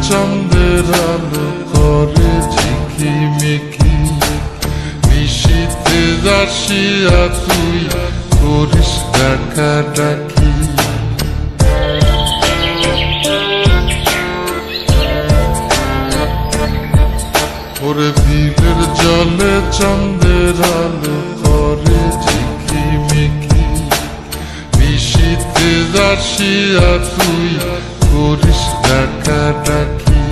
চন্দ্রের আলো করে ঝিকিমিকি, নিশীথে আসিয়া তুই করিস ডাকাডাকি। ওরে বিলের জলে চন্দ্রের আলো করে ঝিকিমিকি, নিশীথে আসিয়া তুই করিস ডাকাডাকি।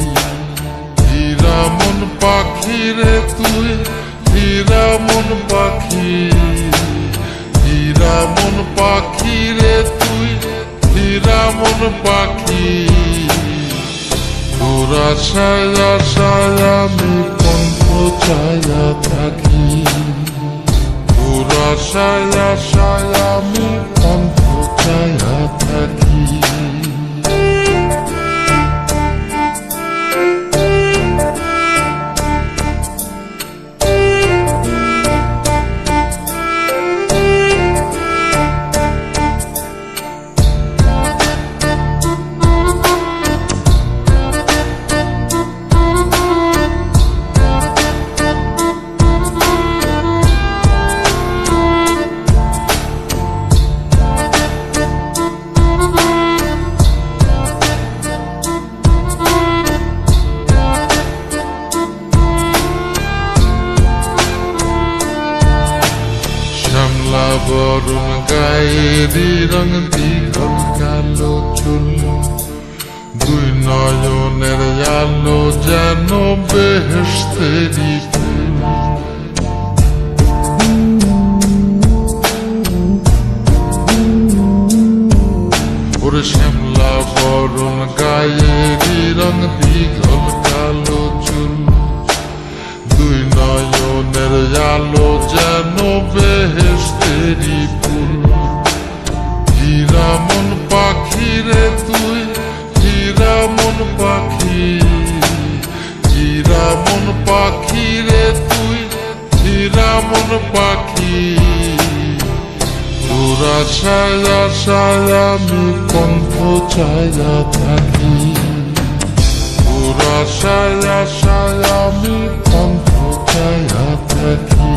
হীরা মন পাখি রে তুই, হীরা মন পাখি, হীরা মন পাখি রে তুই, হীরা মন পাখি। তোর আশায় আশায় আমি কণ্ঠ ছায়া থাকি, তোর আশায় আশায় আমি কণ্ঠ ছায়া থাকি। শ্যামলা বরণ গায়েরি রং দীঘল কালো চুল, দুই নয়নের আলো যেন বেহেশতেরি ফুল। ওরে শ্যামলা বরণ গায়েরি রং দীঘল কালো চুল, দুই নয়নের আলো যেন বেহেশতেরি ফুল। হীরা মন পাখি রে তুই, হীরা মন পাখি, হীরা মন পাখি রে তুই, হীরা মন পাখি। তোর আশায় আশায় আমি কণ্ঠ ছায়া থাকি, তোর আশায় আশায় আমি কণ্ঠ ছায়া থাকি।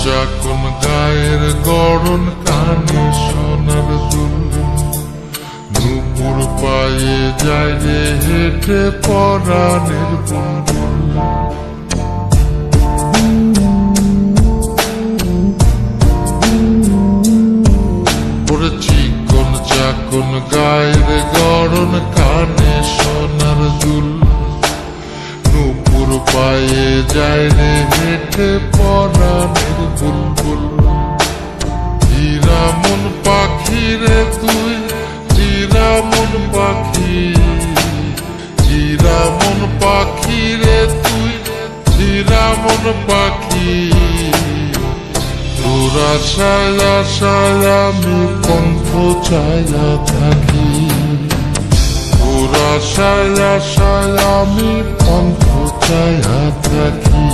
চাকন গায়ের গড়ন কানে সোনার দুল, নুপুর পায়ে যায় রে হেঁটে পরাণের বুলবুল। ওরে চিকন চাকন গায়ের গড়ন কানে সোনার দুল, নুপুর পায়ে যায় রে হেঁটে পরাণের বুলবুল। হীরা মন পাখি রে তুই, হীরা মন পাখি, হীরা মন পাখি রে তুই, হীরা মন পাখি। তোর আশায় আশায় আমি কণ্ঠ ছায়া থাকি, তোর আশায় আশায় আমি কণ্ঠ ছায়া থাকি।